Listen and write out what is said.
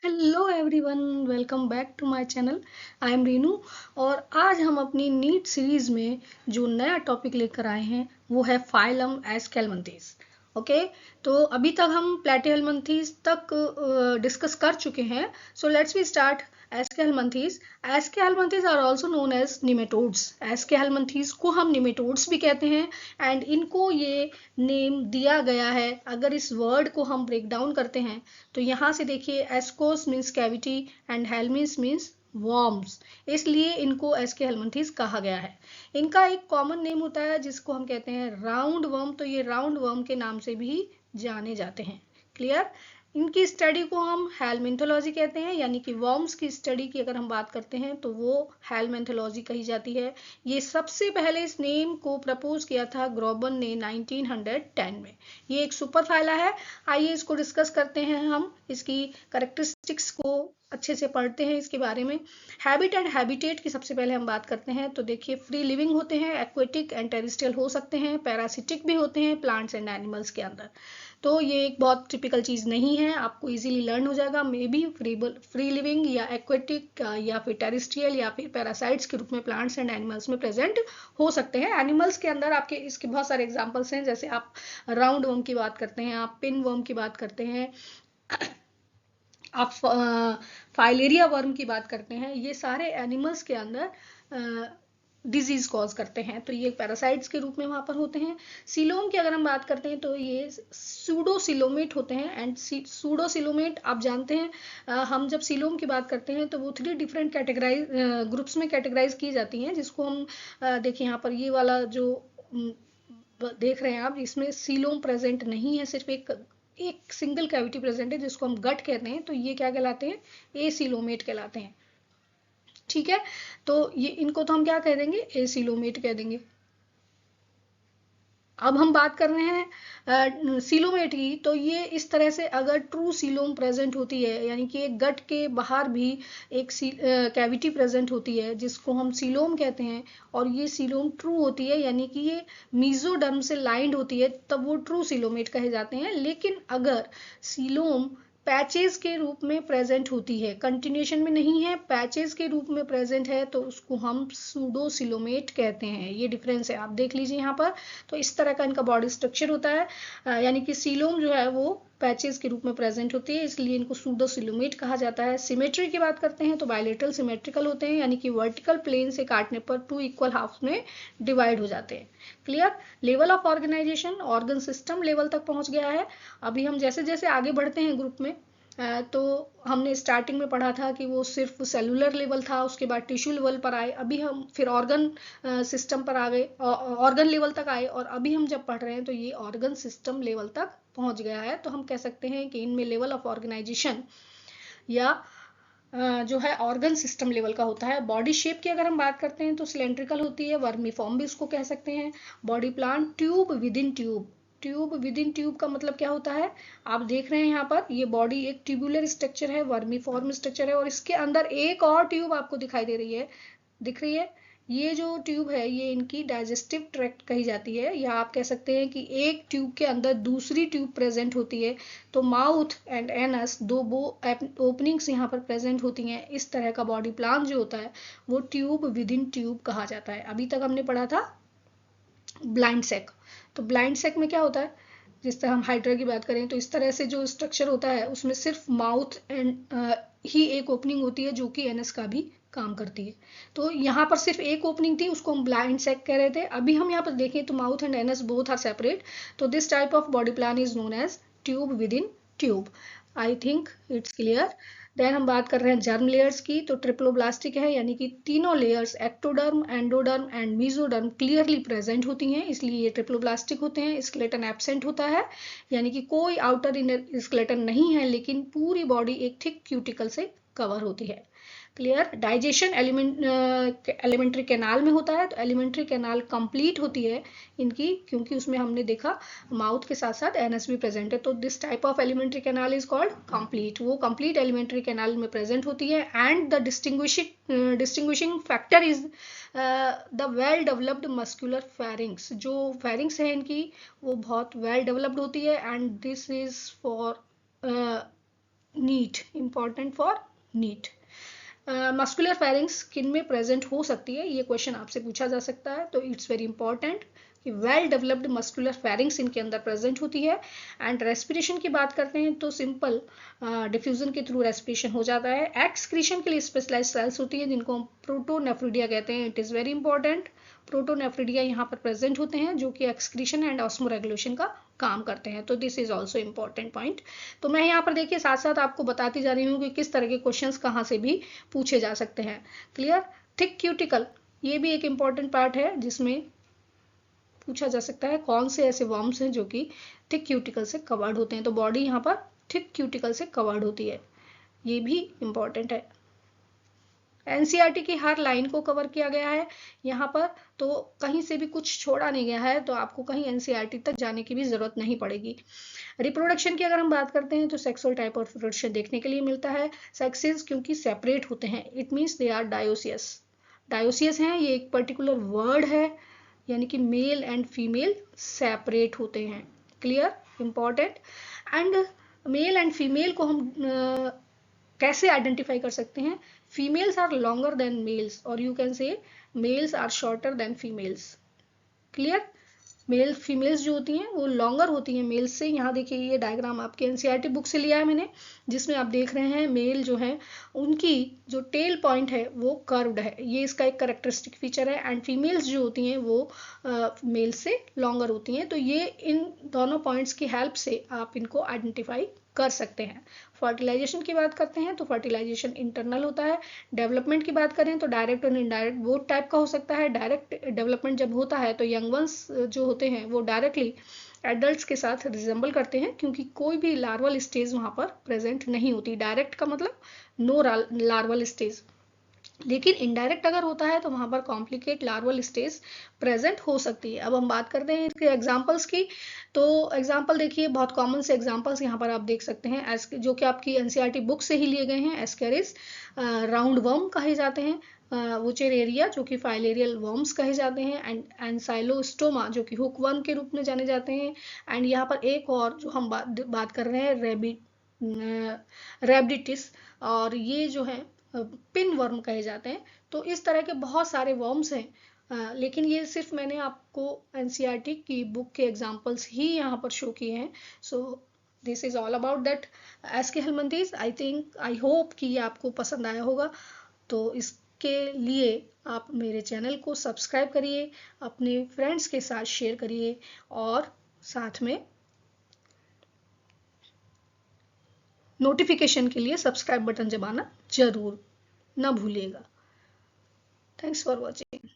Hello everyone, welcome back to my channel. I am Reenu. और आज हम अपनी नीट सीरीज में जो नया टॉपिक लेकर आए हैं वो है फाइलम एस्केलमंथीज। ओके, तो अभी तक हम प्लेटिहेल्मिन्थीज तक डिस्कस कर चुके हैं। So let's we start aschelminthes. Aschelminthes are also known as nematodes. Aschelminthes को हम निमेटोड्स भी कहते हैं एंड इनको ये नेम दिया गया है। अगर इस वर्ड को हम ब्रेक डाउन करते हैं तो यहाँ से देखिए, ascos means cavity and helmins means worms, इसलिए इनको एस्के हेलमिन्थीज कहा गया है। इनका एक कॉमन नेम होता है जिसको हम कहते हैं राउंड वर्म, तो ये राउंड वर्म के नाम से भी जाने जाते हैं। क्लियर। इनकी स्टडी को हम हेलमिन्थोलॉजी कहते हैं, यानी कि वर्म्स की स्टडी की अगर हम बात करते हैं तो वो हेलमिन्थोलॉजी कही जाती है। ये सबसे पहले इस नेम को प्रपोज किया था ग्रोबन ने 1910 में। ये एक सुपर फाइला है। आइए इसको डिस्कस करते हैं। हम इसकी करेक्टरिस्टिक्स को अच्छे से पढ़ते हैं इसके बारे में। हैबिट एंड हैबिटेट की सबसे पहले हम बात करते हैं। तो देखिए, फ्री लिविंग होते हैं, एक्वेटिक एंड टेरेस्ट्रियल हो सकते हैं, पैरासिटिक भी होते हैं प्लांट्स एंड एनिमल्स के अंदर। तो ये एक बहुत टिपिकल चीज़ नहीं है, आपको इजीली लर्न हो जाएगा। मे बी फ्री लिविंग या एक्वेटिक या फिर टेरेस्ट्रियल या फिर पैरासाइट्स के रूप में प्लांट्स एंड एनिमल्स में प्रेजेंट हो सकते हैं। एनिमल्स के अंदर आपके इसके बहुत सारे एग्जांपल्स हैं, जैसे आप राउंड वर्म की बात करते हैं, आप पिन वर्म की बात करते हैं, आप फाइलेरिया वर्म की बात करते हैं। ये सारे एनिमल्स के अंदर डिजीज कॉज करते हैं, तो ये पैरासाइट्स के रूप में वहां पर होते हैं। सीलोम की अगर हम बात करते हैं तो ये सूडोसिलोमेट होते हैं। एंड सूडोसिलोमेट आप जानते हैं, हम जब सीलोम की बात करते हैं तो वो 3 डिफरेंट कैटेगराइज ग्रुप्स में कैटेगराइज की जाती हैं, जिसको हम देखिए यहाँ पर ये वाला जो देख रहे हैं आप, इसमें सीलोम प्रेजेंट नहीं है, सिर्फ एक सिंगल कैविटी प्रेजेंट है जिसको हम गट कहते हैं। तो ये क्या कहलाते हैं? एसिलोमेट कहलाते हैं। ठीक है, तो ये इनको तो हम क्या कह देंगे? एसिलोमेट कह देंगे। अब हम बात कर रहे हैं सीलोमेट की। तो ये इस तरह से, अगर ट्रू सीलोम प्रेजेंट होती है, यानी कि एक गट के बाहर भी एक कैविटी प्रेजेंट होती है जिसको हम सीलोम कहते हैं, और ये सीलोम ट्रू होती है, यानी कि ये मीजोडर्म से लाइंड होती है, तब वो ट्रू सीलोमेट कहे जाते हैं। लेकिन अगर सीलोम पैचेस के रूप में प्रेजेंट होती है, कंटिन्यूएशन में नहीं है, पैचेस के रूप में प्रेजेंट है, तो उसको हम सूडोसिलोमेट कहते हैं। ये डिफरेंस है, आप देख लीजिए यहाँ पर। तो इस तरह का इनका बॉडी स्ट्रक्चर होता है, यानी कि सीलोम जो है वो पैचेस के रूप में प्रेजेंट होती है, इसलिए इनको सूडोसिलोमेट कहा जाता है। सिमेट्री की बात करते हैं तो बायलेटरल सिमेट्रिकल होते हैं, यानी कि वर्टिकल प्लेन से काटने पर 2 इक्वल हाफ में डिवाइड हो जाते हैं। Clear. Level of organisation, organ system level तक पहुंच गया है। अभी हम जैसे जैसे आगे बढ़ते हैं ग्रुप में, तो हमने स्टार्टिंग में पढ़ा था कि वो सिर्फ सेलुलर लेवल था, उसके बाद टिश्यू लेवल पर आए, अभी हम फिर ऑर्गन सिस्टम पर आ गए, ऑर्गन लेवल तक आए, और अभी हम जब पढ़ रहे हैं तो ये ऑर्गन सिस्टम लेवल तक पहुंच गया है। तो हम कह सकते हैं कि इनमें लेवल ऑफ ऑर्गेनाइजेशन या जो है ऑर्गन सिस्टम लेवल का होता है। बॉडी शेप की अगर हम बात करते हैं तो सिलेंड्रिकल होती है, वर्मीफॉर्म भी इसको कह सकते हैं। Body plan, tube within tube. Tube within tube का मतलब क्या होता है? आप देख रहे हैं यहाँ पर, ये बॉडी एक ट्यूबुलर स्ट्रक्चर है, वर्मीफॉर्म स्ट्रक्चर है, और इसके अंदर एक और ट्यूब आपको दिखाई दे रही है, दिख रही है। ये जो ट्यूब है ये इनकी डाइजेस्टिव ट्रैक्ट कही जाती है, या आप कह सकते हैं कि एक ट्यूब के अंदर दूसरी ट्यूब प्रेजेंट होती है। तो माउथ एंड एनस, दो ओपनिंग्स यहाँ पर प्रेजेंट होती हैं। इस तरह का बॉडी प्लान जो होता है वो ट्यूब विद इन ट्यूब कहा जाता है। अभी तक हमने पढ़ा था ब्लाइंड सेक। तो ब्लाइंड सेक में क्या होता है? जिस तरह हम हाइड्रा की बात करें तो इस तरह से जो स्ट्रक्चर होता है उसमें सिर्फ माउथ एंड ही एक ओपनिंग होती है, जो कि एनस का भी काम करती है। तो यहाँ पर सिर्फ एक ओपनिंग थी, उसको हम ब्लाइंड सेक कह रहे थे। अभी हम यहाँ पर देखें तो mouth and anus both are separate, तो this type of body plan is known as tube within tube. I think it's clear. Then हम बात कर रहे हैं जर्म लेयर्स की। तो ट्रिप्लोब्लास्टिक है, यानी कि तीनों layers ectoderm, endoderm and mesoderm clearly present होती हैं, इसलिए ये ट्रिप्लोब्लास्टिक होते हैं। स्केलेटन एब्सेंट होता है, यानी कि कोई आउटर इनर स्केलेटन नहीं है, लेकिन पूरी बॉडी एक थिक क्यूटिकल से कवर होती है। क्लियर। डाइजेशन एलिमेंट्री कैनाल में होता है, तो एलिमेंट्री कैनाल कंप्लीट होती है इनकी, क्योंकि उसमें हमने देखा माउथ के साथ साथ एनस भी प्रेजेंट है। तो this type of alimentary canal is called complete. वो कंप्लीट एलिमेंट्री कैनाल में प्रेजेंट होती है। And the distinguishing factor is the well developed muscular pharynx. जो फेरिंग्स है इनकी वो बहुत वेल डेवलप्ड होती है, and this is for NEET, important for NEET. Muscular pharynx किन में प्रेजेंट हो सकती है, ये क्वेश्चन आपसे पूछा जा सकता है, तो इट्स वेरी इंपॉर्टेंट कि वेल डेवलप्ड मस्कुलर फेरिंग्स इनके अंदर प्रेजेंट होती है। एंड रेस्पिरेशन की बात करते हैं तो सिंपल डिफ्यूजन के थ्रू रेस्पिरेशन हो जाता है। एक्सक्रीशन के लिए स्पेशलाइज सेल्स होती है जिनको हम प्रोटोनेफ्रिडिया कहते हैं। It is very important, protonephridia यहाँ पर प्रेजेंट होते हैं जो कि एक्सक्रीशन एंड ऑस्मोरेगुलेशन का काम करते हैं, तो this is also important point. तो मैं यहाँ पर देखिए साथ साथ आपको बताती जा रही हूँ कि किस तरह के क्वेश्चंस कहाँ से भी पूछे जा सकते हैं। क्लियर। थिक क्यूटिकल, ये भी एक इम्पॉर्टेंट पार्ट है जिसमें पूछा जा सकता है कौन से ऐसे वर्म्स हैं जो कि थिक क्यूटिकल से कवर्ड होते हैं। तो बॉडी यहाँ पर थिक क्यूटिकल से कवर्ड होती है, ये भी इम्पॉर्टेंट है। एनसीईआरटी की हर लाइन को कवर किया गया है यहाँ पर, तो कहीं से भी कुछ छोड़ा नहीं गया है, तो आपको कहीं एनसीईआरटी तक जाने की भी जरूरत नहीं पड़ेगी। रिप्रोडक्शन की अगर हम बात करते हैं तो सेक्सुअल टाइप ऑफ रिप्रोडक्शन देखने के लिए मिलता है। सेक्सेस क्योंकि सेपरेट होते हैं, it means they are dioecious. Dioecious हैं, ये एक पर्टिकुलर वर्ड है, यानी कि मेल एंड फीमेल सेपरेट होते हैं। Clear, important. And male and female को हम कैसे आइडेंटिफाई कर सकते हैं? Females are longer than males, और you can say males are shorter than females. Clear. Male females जो होती हैं वो लॉन्गर होती हैं मेल्स से। यहाँ देखिए ये डायग्राम आपके एनसीईआरटी बुक से लिया है मैंने, जिसमें आप देख रहे हैं मेल जो है उनकी जो टेल पॉइंट है वो कर्व्ड है, ये इसका एक कैरेक्टरिस्टिक फीचर है। एंड फीमेल्स जो होती हैं वो मेल से लॉन्गर होती हैं, तो ये इन दोनों पॉइंट्स की हेल्प से आप इनको आइडेंटिफाई कर सकते हैं। फर्टिलाइजेशन की बात करते हैं तो फर्टिलाइजेशन इंटरनल होता है। डेवलपमेंट की बात करें तो डायरेक्ट और इनडायरेक्ट बोथ टाइप का हो सकता है। डायरेक्ट डेवलपमेंट जब होता है तो यंग वंस जो होते हैं वो डायरेक्टली एडल्ट्स के साथ रिजेंबल करते हैं, क्योंकि कोई भी लार्वल स्टेज वहां पर प्रेजेंट नहीं होती। डायरेक्ट का मतलब नो लार्वल स्टेज, लेकिन इनडायरेक्ट अगर होता है तो वहां पर कॉम्प्लिकेट लार्वल स्टेज प्रेजेंट हो सकती है। अब हम बात करते हैं इसके एग्जांपल्स की, तो एग्जांपल देखिए बहुत कॉमन से एग्जांपल्स यहाँ पर आप देख सकते हैं जो कि आपकी एनसीईआरटी बुक से ही लिए गए हैं। एस्केरिस राउंड वर्म कहे जाते हैं, वुचेरेरिया जो कि फाइलेरियल वर्म्स कहे जाते हैं, एंड एंसाइलोस्टोमा जो कि हुक वर्म के रूप में जाने जाते हैं। एंड यहाँ पर एक और जो हम बात कर रहे हैं रैबिडिटिस, और ये जो है पिन वर्म कहे जाते हैं। तो इस तरह के बहुत सारे वर्म्स हैं, लेकिन ये सिर्फ मैंने आपको एनसीईआरटी की बुक के एग्जांपल्स ही यहाँ पर शो किए हैं। So this is all about that aschelminthes. I hope कि ये आपको पसंद आया होगा, तो इसके लिए आप मेरे चैनल को सब्सक्राइब करिए, अपने फ्रेंड्स के साथ शेयर करिए, और साथ में नोटिफिकेशन के लिए सब्सक्राइब बटन दबाना जरूर ना भूलिएगा। Thanks for watching.